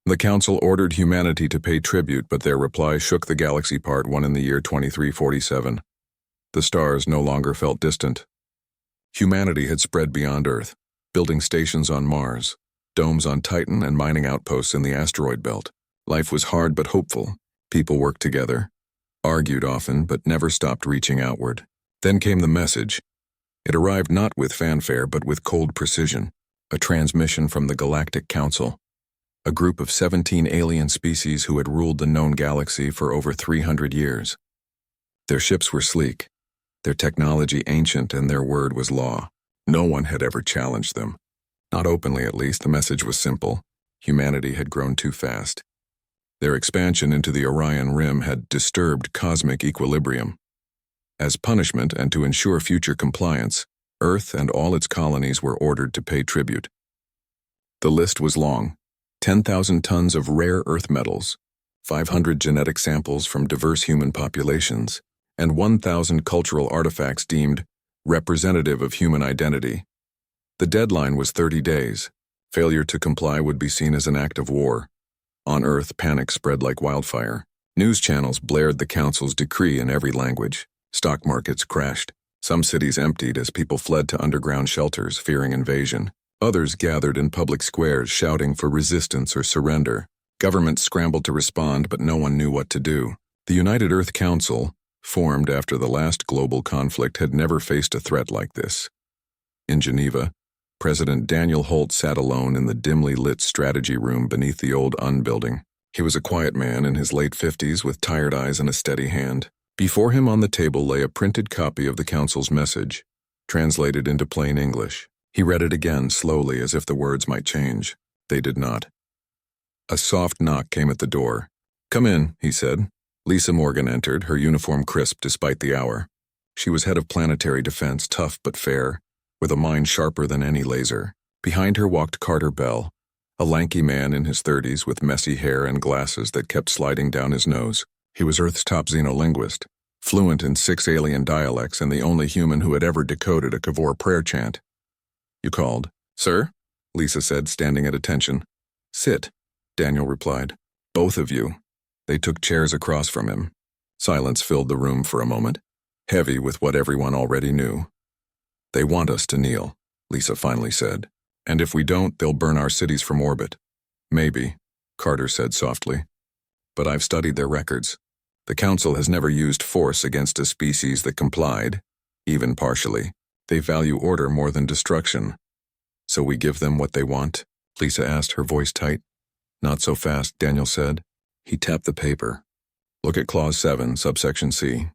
The Council ordered humanity to pay tribute, but their reply shook the galaxy. Part 1 in the year 2347. The stars no longer felt distant. Humanity had spread beyond Earth, building stations on Mars, domes on Titan, and mining outposts in the asteroid belt. Life was hard but hopeful. People worked together, argued often, but never stopped reaching outward. Then came the message. It arrived not with fanfare but with cold precision. A transmission from the Galactic Council, a group of 17 alien species who had ruled the known galaxy for over 300 years. Their ships were sleek, their technology ancient, and their word was law. No one had ever challenged them. Not openly, at least. The message was simple. Humanity had grown too fast. Their expansion into the Orion Rim had disturbed cosmic equilibrium. As punishment and to ensure future compliance, Earth and all its colonies were ordered to pay tribute. The list was long. 10,000 tons of rare earth metals, 500 genetic samples from diverse human populations, and 1,000 cultural artifacts deemed representative of human identity. The deadline was 30 days. Failure to comply would be seen as an act of war. On Earth, panic spread like wildfire. News channels blared the Council's decree in every language. Stock markets crashed. Some cities emptied as people fled to underground shelters, fearing invasion. Others gathered in public squares, shouting for resistance or surrender. Governments scrambled to respond, but no one knew what to do. The United Earth Council, formed after the last global conflict, had never faced a threat like this. In Geneva, President Daniel Holt sat alone in the dimly lit strategy room beneath the old UN building. He was a quiet man in his late 50s with tired eyes and a steady hand. Before him on the table lay a printed copy of the Council's message, translated into plain English. He read it again slowly as if the words might change. They did not. A soft knock came at the door. "Come in," he said. Lisa Morgan entered, her uniform crisp despite the hour. She was head of planetary defense, tough but fair, with a mind sharper than any laser. Behind her walked Carter Bell, a lanky man in his 30s with messy hair and glasses that kept sliding down his nose. He was Earth's top xenolinguist, fluent in 6 alien dialects and the only human who had ever decoded a Kavor prayer chant. "You called?" "Sir?" Lisa said, standing at attention. "Sit," Daniel replied. "Both of you." They took chairs across from him. Silence filled the room for a moment, heavy with what everyone already knew. "They want us to kneel," Lisa finally said. "And if we don't, they'll burn our cities from orbit." "Maybe," Carter said softly. "But I've studied their records. The Council has never used force against a species that complied, even partially. They value order more than destruction." "So we give them what they want?" Lisa asked, her voice tight. "Not so fast," Daniel said. He tapped the paper. "Look at Clause 7, subsection C.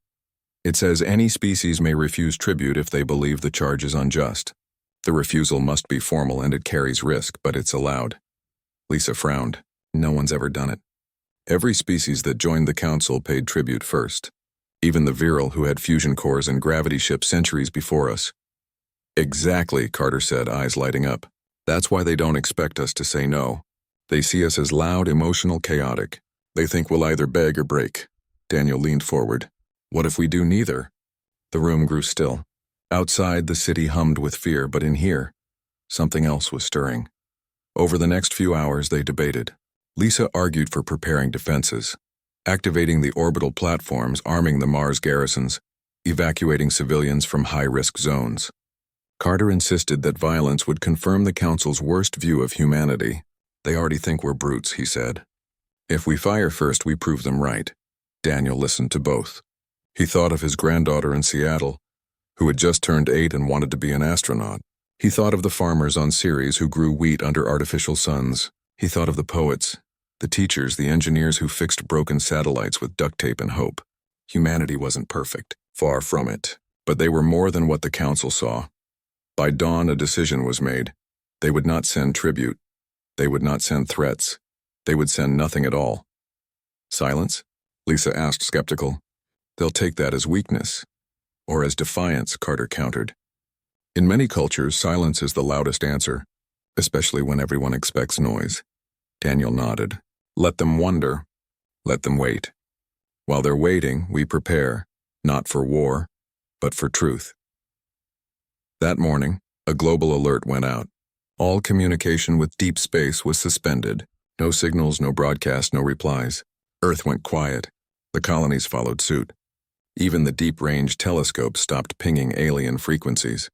It says any species may refuse tribute if they believe the charge is unjust. The refusal must be formal and it carries risk, but it's allowed." Lisa frowned. "No one's ever done it." "Every species that joined the Council paid tribute first. Even the Virile, who had fusion cores and gravity ships centuries before us." "Exactly," Carter said, eyes lighting up. "That's why they don't expect us to say no. They see us as loud, emotional, chaotic. They think we'll either beg or break." Daniel leaned forward. "What if we do neither?" The room grew still. Outside, the city hummed with fear, but in here, something else was stirring. Over the next few hours, they debated. Lisa argued for preparing defenses, activating the orbital platforms, arming the Mars garrisons, evacuating civilians from high-risk zones. Carter insisted that violence would confirm the Council's worst view of humanity. "They already think we're brutes," he said. "If we fire first, we prove them right." Daniel listened to both. He thought of his granddaughter in Seattle, who had just turned 8 and wanted to be an astronaut. He thought of the farmers on Ceres who grew wheat under artificial suns. He thought of the poets, the teachers, the engineers who fixed broken satellites with duct tape and hope. Humanity wasn't perfect, far from it, but they were more than what the Council saw. By dawn, a decision was made. They would not send tribute. They would not send threats. They would send nothing at all. "Silence?" Lisa asked, skeptical. "They'll take that as weakness. Or as defiance," Carter countered. "In many cultures, silence is the loudest answer, especially when everyone expects noise." Daniel nodded. "Let them wonder. Let them wait. While they're waiting, we prepare, not for war, but for truth." That morning, a global alert went out. All communication with deep space was suspended. No signals, no broadcast, no replies. Earth went quiet. The colonies followed suit. Even the deep-range telescopes stopped pinging alien frequencies.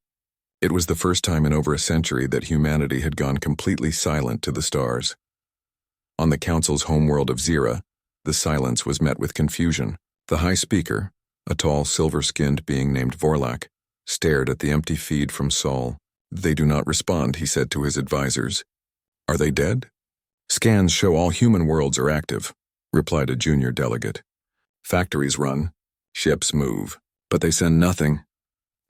It was the first time in over a century that humanity had gone completely silent to the stars. On the Council's homeworld of Zira, the silence was met with confusion. The High Speaker, a tall, silver-skinned being named Vorlak, stared at the empty feed from Sol. "They do not respond," he said to his advisors. "Are they dead?" "Scans show all human worlds are active," replied a junior delegate. "Factories run. Ships move. But they send nothing."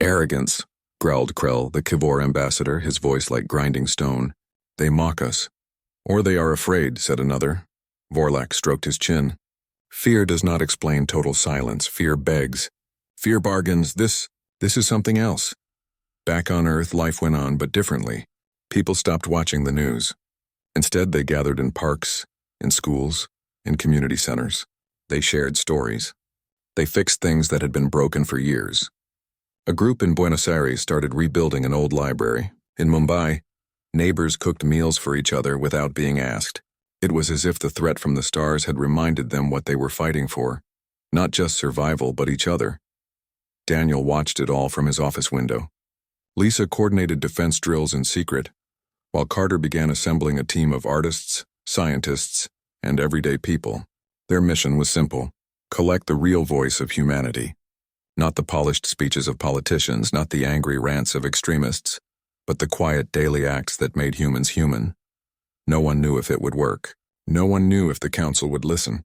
"Arrogance," growled Krell, the Kivor ambassador, his voice like grinding stone. "They mock us." "Or they are afraid," said another. Vorlak stroked his chin. "Fear does not explain total silence. Fear begs. Fear bargains. This is something else." Back on Earth, life went on, but differently. People stopped watching the news. Instead, they gathered in parks, in schools, in community centers. They shared stories. They fixed things that had been broken for years. A group in Buenos Aires started rebuilding an old library. In Mumbai, neighbors cooked meals for each other without being asked. It was as if the threat from the stars had reminded them what they were fighting for. Not just survival, but each other. Daniel watched it all from his office window. Lisa coordinated defense drills in secret, while Carter began assembling a team of artists, scientists, and everyday people. Their mission was simple: collect the real voice of humanity. Not the polished speeches of politicians, not the angry rants of extremists, but the quiet daily acts that made humans human. No one knew if it would work. No one knew if the Council would listen.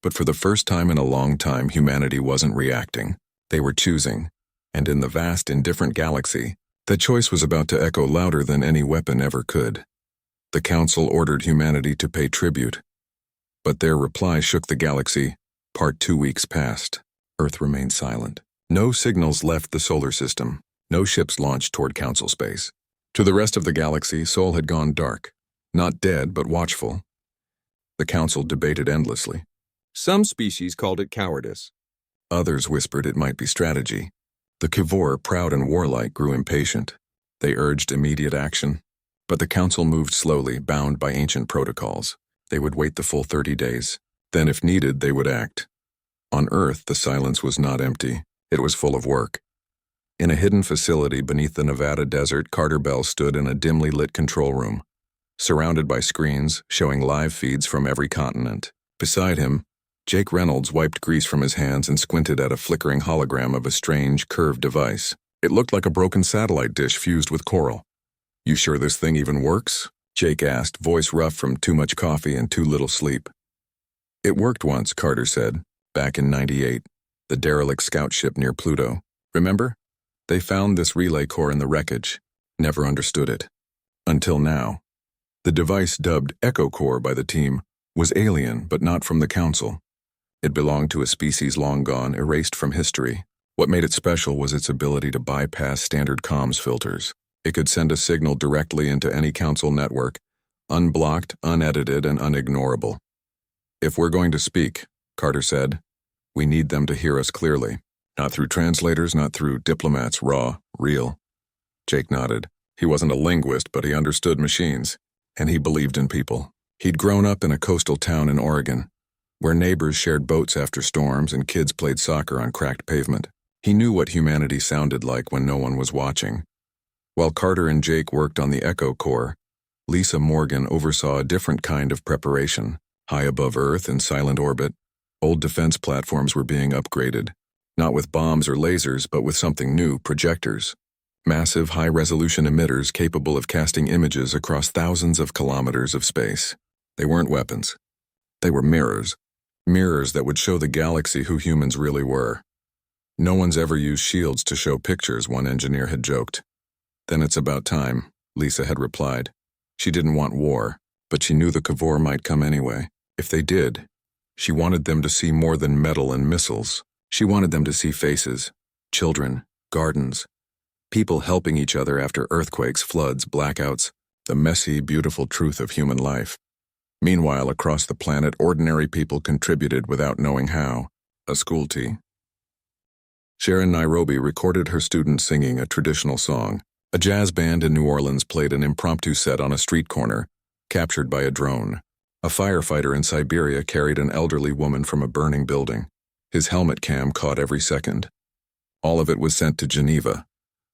But for the first time in a long time, humanity wasn't reacting. They were choosing. And in the vast, indifferent galaxy, the choice was about to echo louder than any weapon ever could. The Council ordered humanity to pay tribute. But their reply shook the galaxy. Part 2 weeks passed. Earth remained silent. No signals left the solar system. No ships launched toward Council space. To the rest of the galaxy, Sol had gone dark. Not dead, but watchful. The Council debated endlessly. Some species called it cowardice. Others whispered it might be strategy. The Kivor, proud and warlike, grew impatient. They urged immediate action. But the Council moved slowly, bound by ancient protocols. They would wait the full 30 days. Then, if needed, they would act. On Earth, the silence was not empty. It was full of work. In a hidden facility beneath the Nevada desert, Carter Bell stood in a dimly lit control room, surrounded by screens showing live feeds from every continent. Beside him, Jake Reynolds wiped grease from his hands and squinted at a flickering hologram of a strange, curved device. It looked like a broken satellite dish fused with coral. "You sure this thing even works?" Jake asked, voice rough from too much coffee and too little sleep. "It worked once," Carter said, "back in '98, the derelict scout ship near Pluto. Remember? They found this relay core in the wreckage. Never understood it. Until now. The device, dubbed Echo Core by the team, was alien but not from the Council. It belonged to a species long gone, erased from history. What made it special was its ability to bypass standard comms filters. It could send a signal directly into any Council network, unblocked, unedited, and unignorable. "If we're going to speak," Carter said, "we need them to hear us clearly. Not through translators, not through diplomats, raw, real." Jake nodded. He wasn't a linguist, but he understood machines, and he believed in people. He'd grown up in a coastal town in Oregon, where neighbors shared boats after storms and kids played soccer on cracked pavement. He knew what humanity sounded like when no one was watching. While Carter and Jake worked on the Echo Core, Lisa Morgan oversaw a different kind of preparation. High above Earth in silent orbit, old defense platforms were being upgraded, not with bombs or lasers, but with something new: projectors. Massive, high-resolution emitters capable of casting images across thousands of kilometers of space. They weren't weapons. They were mirrors. Mirrors that would show the galaxy who humans really were. "No one's ever used shields to show pictures," one engineer had joked. "Then it's about time," Lisa had replied. She didn't want war, but she knew the Kivor might come anyway. If they did, she wanted them to see more than metal and missiles. She wanted them to see faces, children, gardens, people helping each other after earthquakes, floods, blackouts, the messy, beautiful truth of human life. Meanwhile, across the planet, ordinary people contributed without knowing how. A school tea. Sharon Nairobi recorded her students singing a traditional song. A jazz band in New Orleans played an impromptu set on a street corner, captured by a drone. A firefighter in Siberia carried an elderly woman from a burning building. His helmet cam caught every second. All of it was sent to Geneva,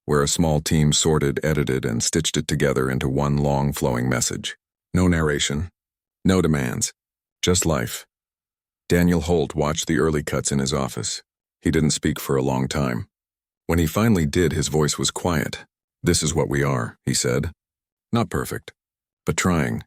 where a small team sorted, edited, and stitched it together into one long flowing message. No narration, no demands, just life. Daniel Holt watched the early cuts in his office. He didn't speak for a long time. When he finally did, his voice was quiet. "This is what we are," he said. "Not perfect, but trying."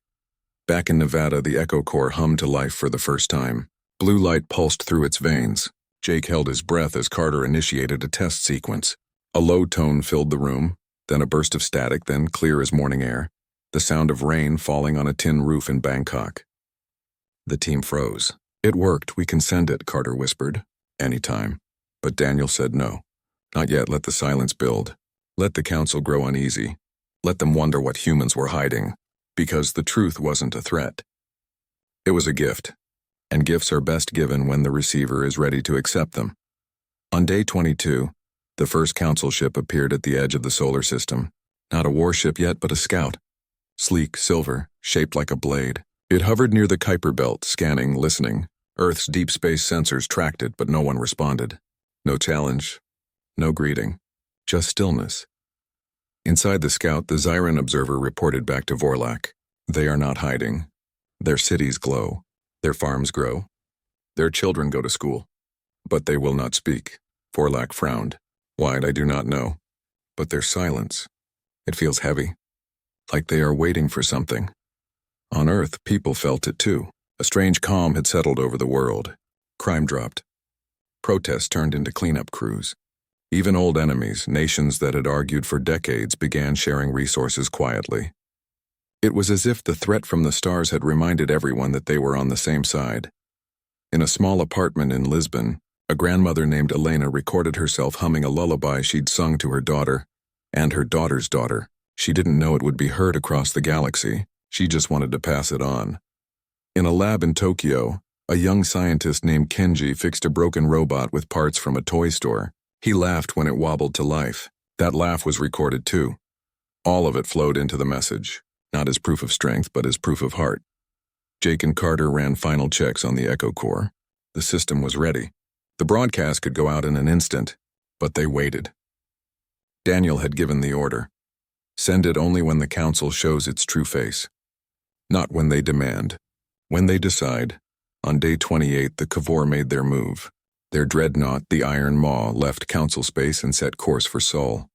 Back in Nevada, the Echo Core hummed to life for the first time. Blue light pulsed through its veins. Jake held his breath as Carter initiated a test sequence. A low tone filled the room, then a burst of static, then clear as morning air, the sound of rain falling on a tin roof in Bangkok. The team froze. "It worked, we can send it," Carter whispered. "Anytime." But Daniel said no. Not yet. Let the silence build. Let the council grow uneasy. Let them wonder what humans were hiding. Because the truth wasn't a threat. It was a gift. And gifts are best given when the receiver is ready to accept them. On day 22, the first council ship appeared at the edge of the solar system. Not a warship yet, but a scout. Sleek, silver, shaped like a blade. It hovered near the Kuiper belt, scanning, listening. Earth's deep space sensors tracked it, but no one responded. No challenge. No greeting. Just stillness. Inside the scout, the Zyran observer reported back to Vorlak. They are not hiding. Their cities glow. Their farms grow. Their children go to school. But they will not speak. Vorlak frowned. Why, I do not know. But their silence. It feels heavy. Like they are waiting for something. On Earth, people felt it too. A strange calm had settled over the world. Crime dropped. Protests turned into cleanup crews. Even old enemies, nations that had argued for decades, began sharing resources quietly. It was as if the threat from the stars had reminded everyone that they were on the same side. In a small apartment in Lisbon, a grandmother named Elena recorded herself humming a lullaby she'd sung to her daughter, and her daughter's daughter. She didn't know it would be heard across the galaxy. She just wanted to pass it on. In a lab in Tokyo, a young scientist named Kenji fixed a broken robot with parts from a toy store. He laughed when it wobbled to life. That laugh was recorded too. All of it flowed into the message, not as proof of strength, but as proof of heart. Jake and Carter ran final checks on the Echo Core. The system was ready. The broadcast could go out in an instant, but they waited. Daniel had given the order. Send it only when the council shows its true face. Not when they demand. When they decide. On day 28, the Kavor made their move. Their dreadnought, the Iron Maw, left council space and set course for Sol.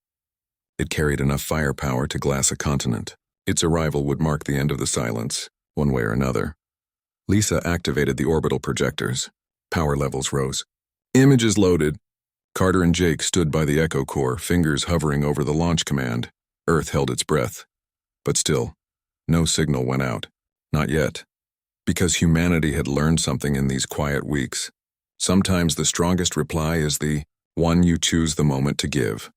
It carried enough firepower to glass a continent. Its arrival would mark the end of the silence, one way or another. Lisa activated the orbital projectors. Power levels rose. Images loaded. Carter and Jake stood by the Echo Core, fingers hovering over the launch command. Earth held its breath. But still, no signal went out. Not yet. Because humanity had learned something in these quiet weeks. Sometimes the strongest reply is the one you choose the moment to give.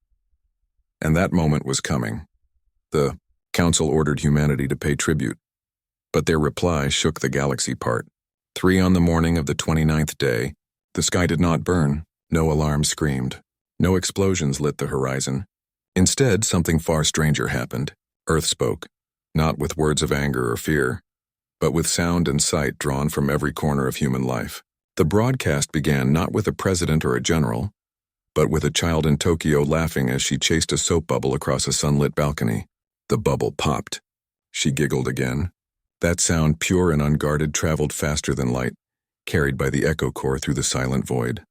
And that moment was coming. The council ordered humanity to pay tribute. But their reply shook the galaxy part. 3 on the morning of the 29th day, the sky did not burn. No alarm screamed. No explosions lit the horizon. Instead, something far stranger happened. Earth spoke, not with words of anger or fear, but with sound and sight drawn from every corner of human life. The broadcast began not with a president or a general, but with a child in Tokyo laughing as she chased a soap bubble across a sunlit balcony. The bubble popped. She giggled again. That sound, pure and unguarded, traveled faster than light, carried by the Echo Core through the silent void.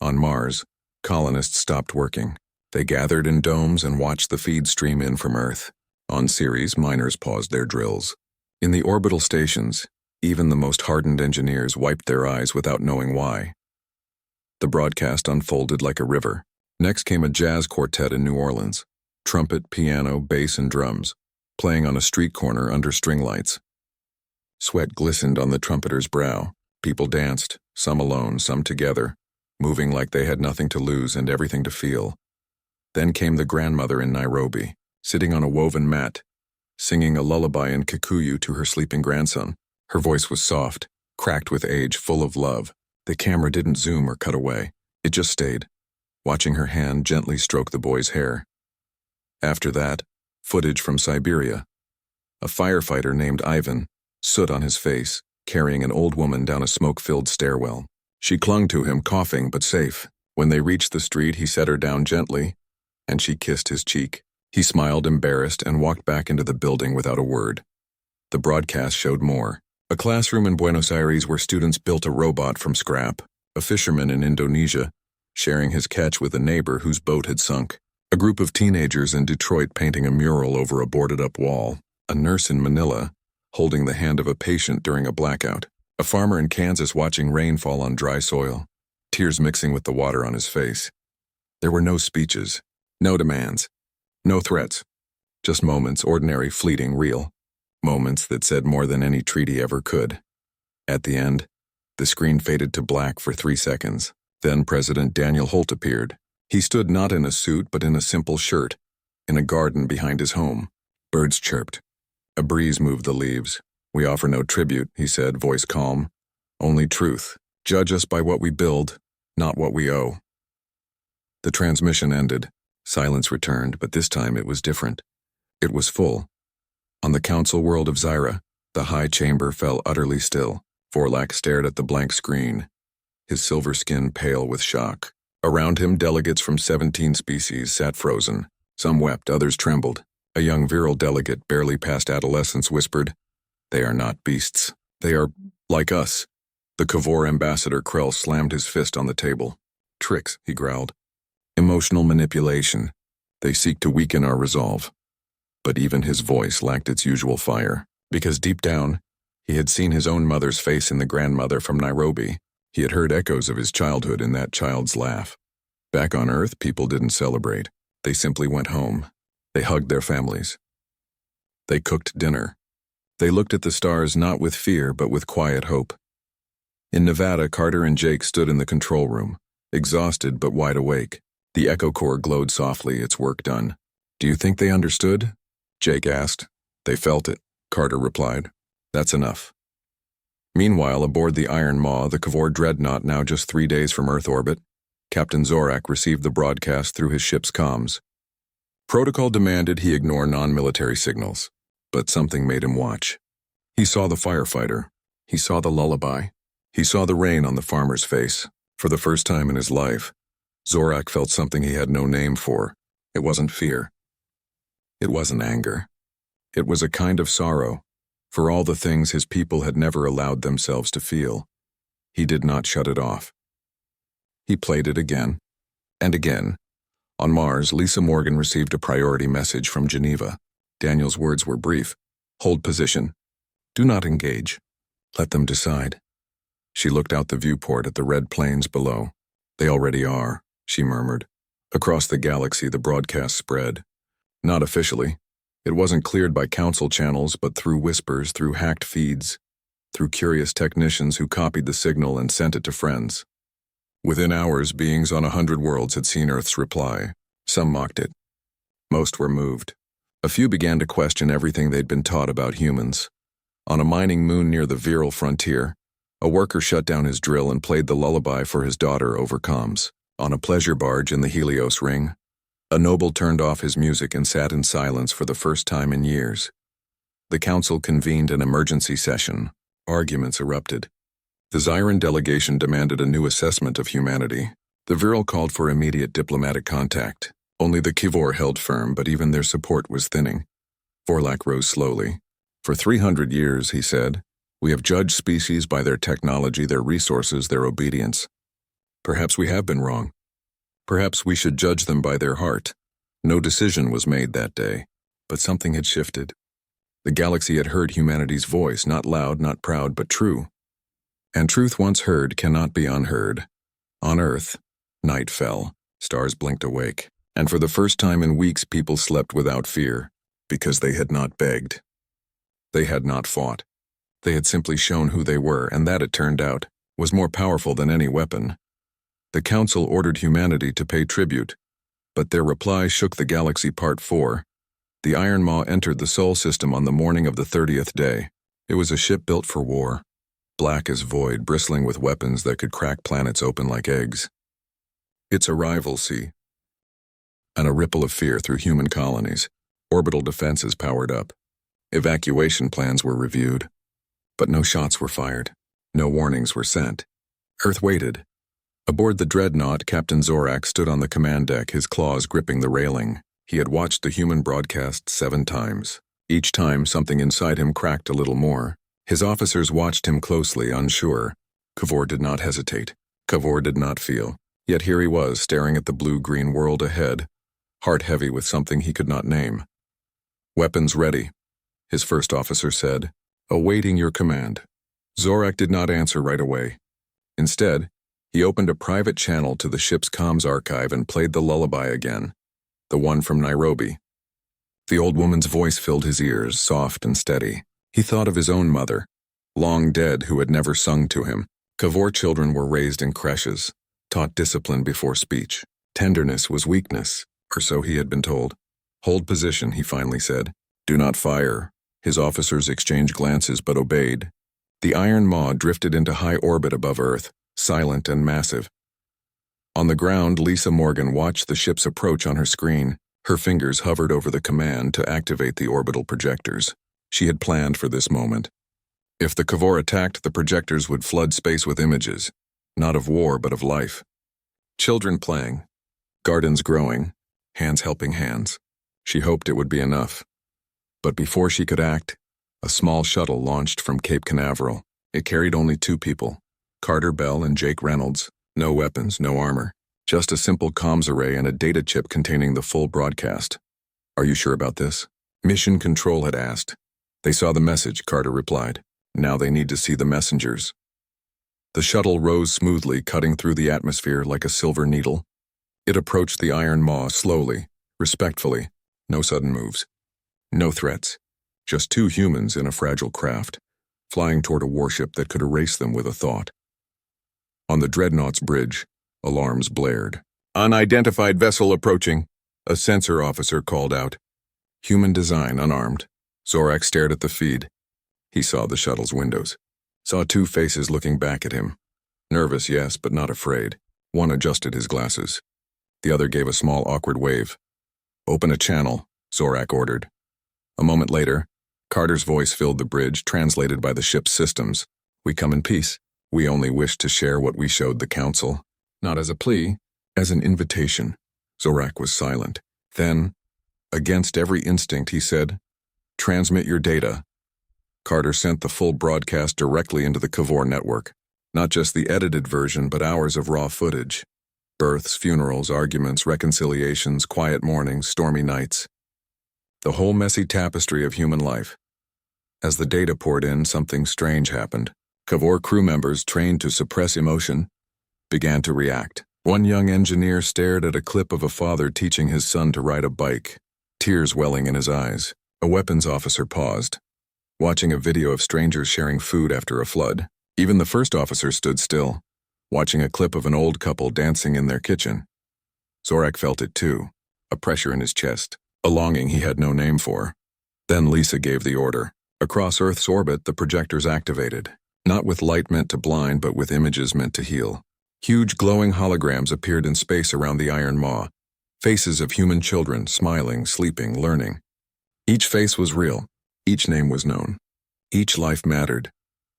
On Mars, colonists stopped working. They gathered in domes and watched the feed stream in from Earth. On Ceres, miners paused their drills. In the orbital stations, even the most hardened engineers wiped their eyes without knowing why. The broadcast unfolded like a river. Next came a jazz quartet in New Orleans. Trumpet, piano, bass, and drums, playing on a street corner under string lights. Sweat glistened on the trumpeter's brow. People danced, some alone, some together, moving like they had nothing to lose and everything to feel. Then came the grandmother in Nairobi, sitting on a woven mat, singing a lullaby in Kikuyu to her sleeping grandson. Her voice was soft, cracked with age, full of love. The camera didn't zoom or cut away. It just stayed, watching her hand gently stroke the boy's hair. After that, footage from Siberia. A firefighter named Ivan, soot on his face, carrying an old woman down a smoke-filled stairwell. She clung to him, coughing but safe. When they reached the street, he set her down gently, and she kissed his cheek. He smiled, embarrassed, and walked back into the building without a word. The broadcast showed more. A classroom in Buenos Aires where students built a robot from scrap. A fisherman in Indonesia, sharing his catch with a neighbor whose boat had sunk. A group of teenagers in Detroit painting a mural over a boarded-up wall. A nurse in Manila, holding the hand of a patient during a blackout. A farmer in Kansas watching rain fall on dry soil, tears mixing with the water on his face. There were no speeches, no demands, no threats. Just moments, ordinary, fleeting, real. Moments that said more than any treaty ever could. At the end, the screen faded to black for 3 seconds. Then President Daniel Holt appeared. He stood not in a suit but in a simple shirt, in a garden behind his home. Birds chirped. A breeze moved the leaves. "We offer no tribute," he said, voice calm. "Only truth. Judge us by what we build, not what we owe." The transmission ended. Silence returned, but this time it was different. It was full. On the council world of Zyra, the high chamber fell utterly still. Vorlak stared at the blank screen, his silver skin pale with shock. Around him, delegates from 17 species sat frozen. Some wept, others trembled. A young virile delegate, barely past adolescence, whispered, "They are not beasts. They are like us." The Kavor ambassador Krell slammed his fist on the table. "Tricks," he growled. "Emotional manipulation. They seek to weaken our resolve." But even his voice lacked its usual fire, because deep down, he had seen his own mother's face in the grandmother from Nairobi. He had heard echoes of his childhood in that child's laugh. Back on Earth, people didn't celebrate. They simply went home. They hugged their families. They cooked dinner. They looked at the stars not with fear but with quiet hope. In Nevada, Carter and Jake stood in the control room, exhausted but wide awake. The echo core glowed softly, its work done. "Do you think they understood?" Jake asked. "They felt it," Carter replied. "That's enough." Meanwhile, aboard the Iron Maw, the Kavor dreadnought now just 3 days from Earth orbit, Captain Zorak received the broadcast through his ship's comms. Protocol demanded he ignore non-military signals, but something made him watch. He saw the firefighter. He saw the lullaby. He saw the rain on the farmer's face. For the first time in his life, Zorak felt something he had no name for. It wasn't fear. It wasn't anger. It was a kind of sorrow, for all the things his people had never allowed themselves to feel. He did not shut it off. He played it again, and again. On Mars, Lisa Morgan received a priority message from Geneva. Daniel's words were brief. "Hold position. Do not engage. Let them decide." She looked out the viewport at the red plains below. "They already are," she murmured. Across the galaxy, the broadcast spread. Not officially. It wasn't cleared by council channels, but through whispers, through hacked feeds, through curious technicians who copied the signal and sent it to friends. Within hours, beings on 100 worlds had seen Earth's reply. Some mocked it. Most were moved. A few began to question everything they'd been taught about humans. On a mining moon near the virile frontier, a worker shut down his drill and played the lullaby for his daughter over comms. On a pleasure barge in the Helios ring, a noble turned off his music and sat in silence for the first time in years. The council convened an emergency session. Arguments erupted. The Zyran delegation demanded a new assessment of humanity. The virile called for immediate diplomatic contact. Only the Kivor held firm, but even their support was thinning. Vorlak rose slowly. "For 300 years," he said, "we have judged species by their technology, their resources, their obedience. Perhaps we have been wrong. Perhaps we should judge them by their heart." No decision was made that day, but something had shifted. The galaxy had heard humanity's voice, not loud, not proud, but true. And truth once heard cannot be unheard. On Earth, night fell, stars blinked awake, and for the first time in weeks people slept without fear, because they had not begged. They had not fought. They had simply shown who they were, and that, it turned out, was more powerful than any weapon. The Council ordered humanity to pay tribute, but their reply shook the galaxy. Part 4. The Iron Maw entered the Sol system on the morning of the 30th day. It was a ship built for war, black as void, bristling with weapons that could crack planets open like eggs. Its arrival sent a ripple of fear through human colonies. Orbital defenses powered up. Evacuation plans were reviewed. But no shots were fired. No warnings were sent. Earth waited. Aboard the dreadnought, Captain Zorak stood on the command deck, his claws gripping the railing. He had watched the human broadcast 7 times. Each time, something inside him cracked a little more. His officers watched him closely, unsure. Kavor did not hesitate. Kavor did not feel. Yet here he was, staring at the blue-green world ahead, heart heavy with something he could not name. "Weapons ready," his first officer said, "awaiting your command." Zorak did not answer right away. Instead, he opened a private channel to the ship's comms archive and played the lullaby again, the one from Nairobi. The old woman's voice filled his ears, soft and steady. He thought of his own mother, long dead, who had never sung to him. Kavor children were raised in creches, taught discipline before speech. Tenderness was weakness, or so he had been told. "Hold position," he finally said. "Do not fire." His officers exchanged glances but obeyed. The Iron Maw drifted into high orbit above Earth, silent and massive. On the ground, Lisa Morgan watched the ship's approach on her screen. Her fingers hovered over the command to activate the orbital projectors. She had planned for this moment. If the Kavor attacked, the projectors would flood space with images, not of war but of life. Children playing, gardens growing, hands helping hands. She hoped it would be enough. But before she could act, a small shuttle launched from Cape Canaveral. It carried only 2 people, Carter Bell and Jake Reynolds. No weapons, no armor, just a simple comms array and a data chip containing the full broadcast. "Are you sure about this?" Mission Control had asked. "They saw the message," Carter replied. "Now they need to see the messengers." The shuttle rose smoothly, cutting through the atmosphere like a silver needle. It approached the Iron Maw slowly, respectfully. No sudden moves. No threats. Just 2 humans in a fragile craft, flying toward a warship that could erase them with a thought. On the dreadnought's bridge, alarms blared. "Unidentified vessel approaching," a sensor officer called out. Human design, unarmed. Zorak stared at the feed. He saw the shuttle's windows. Saw 2 faces looking back at him. Nervous, yes, but not afraid. One adjusted his glasses. The other gave a small, awkward wave. "Open a channel," Zorak ordered. A moment later, Carter's voice filled the bridge, translated by the ship's systems. "We come in peace. We only wish to share what we showed the Council." Not as a plea, as an invitation. Zorak was silent. Then, against every instinct, he said, "Transmit your data." Carter sent the full broadcast directly into the Kavor network. Not just the edited version, but hours of raw footage. Births, funerals, arguments, reconciliations, quiet mornings, stormy nights. The whole messy tapestry of human life. As the data poured in, something strange happened. Kavor crew members, trained to suppress emotion, began to react. One young engineer stared at a clip of a father teaching his son to ride a bike, tears welling in his eyes. A weapons officer paused, watching a video of strangers sharing food after a flood. Even the first officer stood still, watching a clip of an old couple dancing in their kitchen. Zorak felt it too, a pressure in his chest, a longing he had no name for. Then Lisa gave the order. Across Earth's orbit, the projectors activated, not with light meant to blind, but with images meant to heal. Huge glowing holograms appeared in space around the Iron Maw, faces of human children, smiling, sleeping, learning. Each face was real, each name was known. Each life mattered.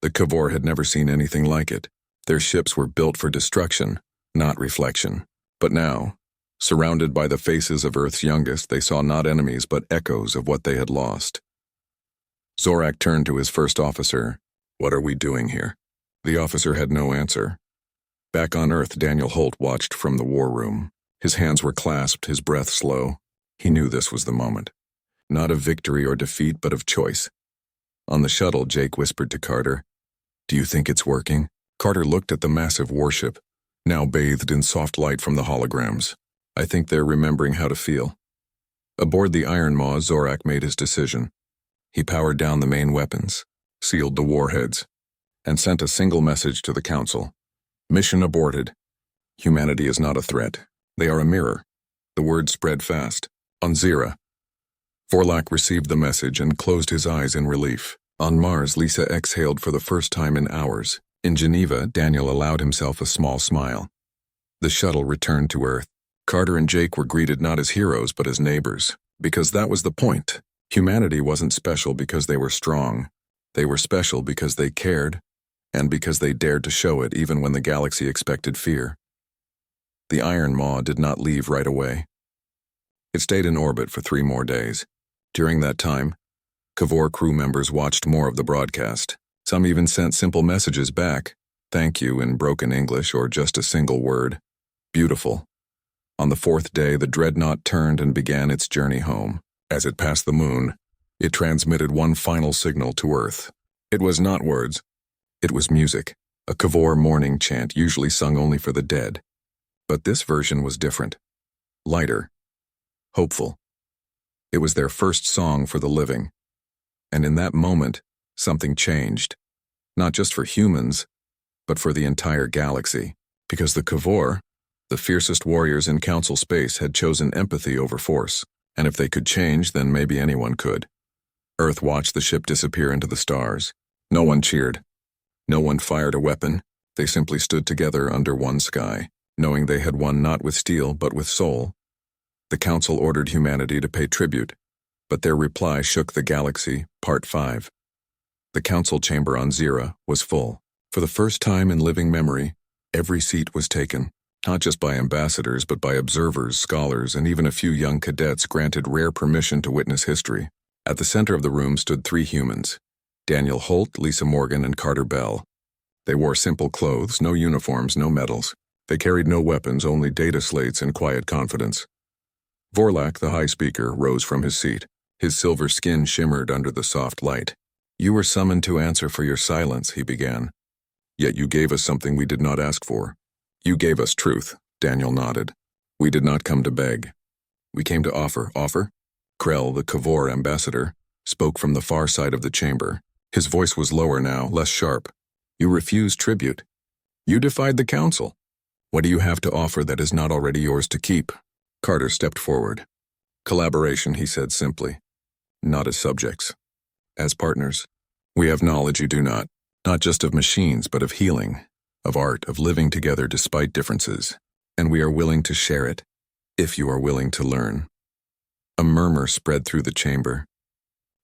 The Kavor had never seen anything like it. Their ships were built for destruction, not reflection. But now, surrounded by the faces of Earth's youngest, they saw not enemies but echoes of what they had lost. Zorak turned to his first officer. "What are we doing here?" The officer had no answer. Back on Earth, Daniel Holt watched from the war room. His hands were clasped, his breath slow. He knew this was the moment. Not of victory or defeat, but of choice. On the shuttle, Jake whispered to Carter, "Do you think it's working?" Carter looked at the massive warship, now bathed in soft light from the holograms. "I think they're remembering how to feel." Aboard the Iron Maw, Zorak made his decision. He powered down the main weapons, sealed the warheads, and sent a single message to the Council. "Mission aborted. Humanity is not a threat. They are a mirror." The word spread fast. On Zira. Vorlak received the message and closed his eyes in relief. On Mars, Lisa exhaled for the first time in hours. In Geneva, Daniel allowed himself a small smile. The shuttle returned to Earth. Carter and Jake were greeted not as heroes but as neighbors, because that was the point. Humanity wasn't special because they were strong. They were special because they cared, and because they dared to show it even when the galaxy expected fear. The Iron Maw did not leave right away. It stayed in orbit for 3 more days. During that time, Kavor crew members watched more of the broadcast. Some even sent simple messages back, thank you in broken English or just a single word. Beautiful. On the 4th day, the dreadnought turned and began its journey home. As it passed the moon, it transmitted one final signal to Earth. It was not words. It was music, a Kavor morning chant usually sung only for the dead. But this version was different. Lighter. Hopeful. It was their first song for the living. And in that moment, something changed. Not just for humans, but for the entire galaxy. Because the Kavor, the fiercest warriors in Council space, had chosen empathy over force. And if they could change, then maybe anyone could. Earth watched the ship disappear into the stars. No one cheered. No one fired a weapon. They simply stood together under one sky, knowing they had won not with steel but with soul. The Council ordered humanity to pay tribute, but their reply shook the galaxy. Part 5. The Council chamber on Zira was full. For the first time in living memory, every seat was taken, not just by ambassadors but by observers, scholars, and even a few young cadets granted rare permission to witness history. At the center of the room stood 3 humans, Daniel Holt, Lisa Morgan, and Carter Bell. They wore simple clothes, no uniforms, no medals. They carried no weapons, only data slates and quiet confidence. Vorlak, the High Speaker, rose from his seat. His silver skin shimmered under the soft light. You were summoned to answer for your silence, he began. Yet you gave us something we did not ask for. You gave us truth, Daniel nodded. We did not come to beg. We came to offer. Offer? Krell, the Kavor ambassador, spoke from the far side of the chamber. His voice was lower now, less sharp. You refused tribute. You defied the Council. What do you have to offer that is not already yours to keep? Carter stepped forward. Collaboration, he said simply. Not as subjects. As partners. We have knowledge you do not. Not just of machines, but of healing, of art, of living together despite differences. And we are willing to share it, if you are willing to learn. A murmur spread through the chamber.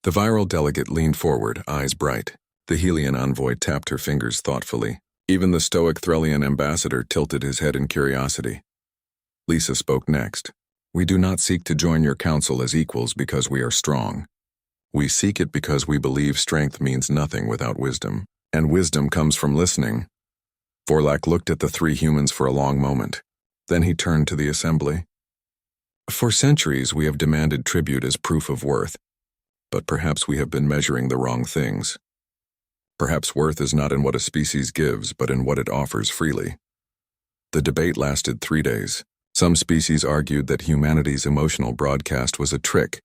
The viral delegate leaned forward, eyes bright. The Helian envoy tapped her fingers thoughtfully. Even the stoic Threlian ambassador tilted his head in curiosity. Lisa spoke next. We do not seek to join your council as equals because we are strong. We seek it because we believe strength means nothing without wisdom, and wisdom comes from listening. Vorlak looked at the 3 humans for a long moment. Then he turned to the assembly. For centuries we have demanded tribute as proof of worth, but perhaps we have been measuring the wrong things. Perhaps worth is not in what a species gives, but in what it offers freely. The debate lasted 3 days. Some species argued that humanity's emotional broadcast was a trick,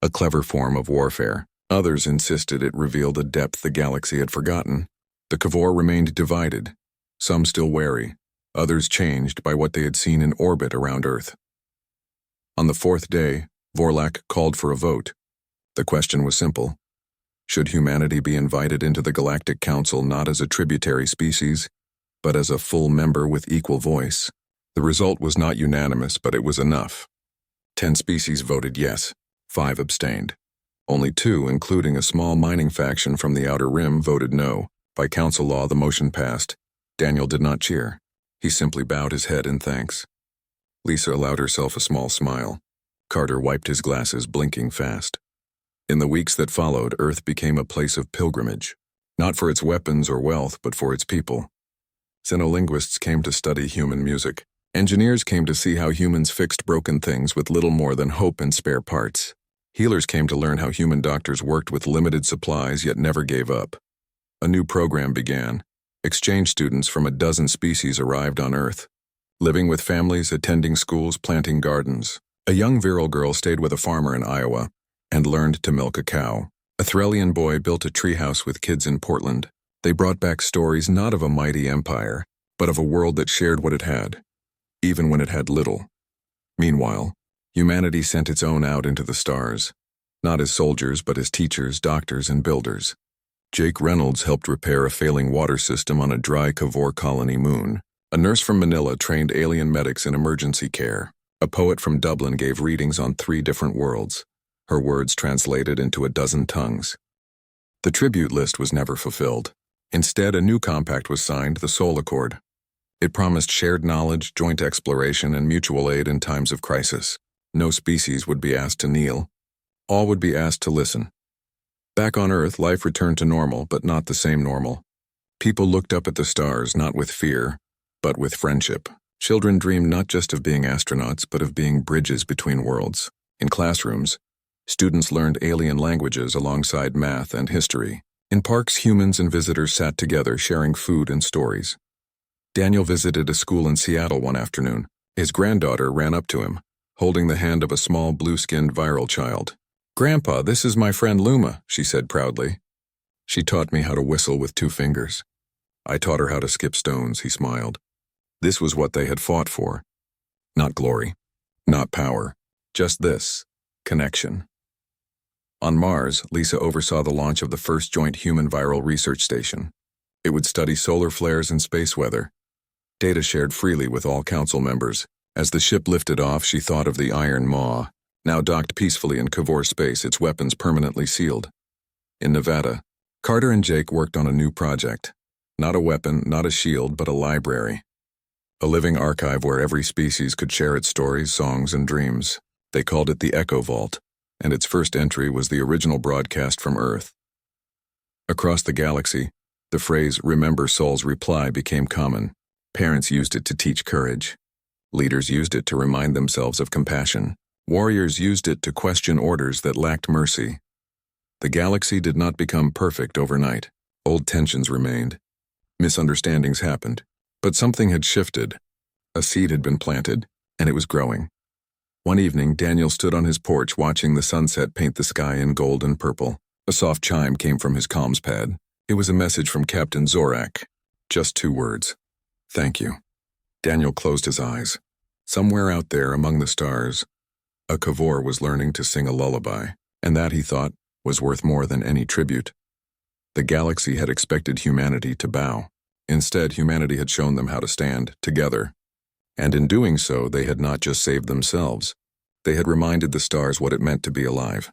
a clever form of warfare. Others insisted it revealed a depth the galaxy had forgotten. The Kavor remained divided, some still wary, others changed by what they had seen in orbit around Earth. On the 4th day, Vorlak called for a vote. The question was simple. Should humanity be invited into the Galactic Council not as a tributary species, but as a full member with equal voice? The result was not unanimous, but it was enough. 10 species voted yes, 5 abstained. Only 2, including a small mining faction from the Outer Rim, voted no. By council law, the motion passed. Daniel did not cheer. He simply bowed his head in thanks. Lisa allowed herself a small smile. Carter wiped his glasses, blinking fast. In the weeks that followed, Earth became a place of pilgrimage, not for its weapons or wealth, but for its people. Xenolinguists came to study human music. Engineers came to see how humans fixed broken things with little more than hope and spare parts. Healers came to learn how human doctors worked with limited supplies yet never gave up. A new program began. Exchange students from a dozen species arrived on Earth, living with families, attending schools, planting gardens. A young virile girl stayed with a farmer in Iowa and learned to milk a cow. A Threlian boy built a treehouse with kids in Portland. They brought back stories not of a mighty empire, but of a world that shared what it had, even when it had little. Meanwhile, humanity sent its own out into the stars, not as soldiers but as teachers, doctors, and builders. Jake Reynolds helped repair a failing water system on a dry Kavor colony moon. A nurse from Manila trained alien medics in emergency care. A poet from Dublin gave readings on 3 different worlds, her words translated into a dozen tongues. The tribute list was never fulfilled. Instead, a new compact was signed, the Soul Accord. It promised shared knowledge, joint exploration, and mutual aid in times of crisis. No species would be asked to kneel. All would be asked to listen. Back on Earth, life returned to normal, but not the same normal. People looked up at the stars, not with fear, but with friendship. Children dreamed not just of being astronauts, but of being bridges between worlds. In classrooms, students learned alien languages alongside math and history. In parks, humans and visitors sat together, sharing food and stories. Daniel visited a school in Seattle one afternoon. His granddaughter ran up to him, holding the hand of a small blue-skinned viral child. "Grandpa, this is my friend Luma," she said proudly. "She taught me how to whistle with 2 fingers. I taught her how to skip stones," he smiled. This was what they had fought for. Not glory, not power, just this, connection. On Mars, Lisa oversaw the launch of the first joint human viral research station. It would study solar flares and space weather. Data shared freely with all council members. As the ship lifted off, she thought of the Iron Maw, now docked peacefully in Cavor space, its weapons permanently sealed. In Nevada, Carter and Jake worked on a new project. Not a weapon, not a shield, but a library. A living archive where every species could share its stories, songs, and dreams. They called it the Echo Vault, and its first entry was the original broadcast from Earth. Across the galaxy, the phrase "Remember Sol's reply" became common. Parents used it to teach courage. Leaders used it to remind themselves of compassion. Warriors used it to question orders that lacked mercy. The galaxy did not become perfect overnight. Old tensions remained. Misunderstandings happened. But something had shifted. A seed had been planted, and it was growing. One evening, Daniel stood on his porch watching the sunset paint the sky in gold and purple. A soft chime came from his comms pad. It was a message from Captain Zorak. Just 2 words. "Thank you." Daniel closed his eyes. Somewhere out there among the stars, a Cavor was learning to sing a lullaby, and that, he thought, was worth more than any tribute. The galaxy had expected humanity to bow. Instead, humanity had shown them how to stand together. And in doing so, they had not just saved themselves. They had reminded the stars what it meant to be alive.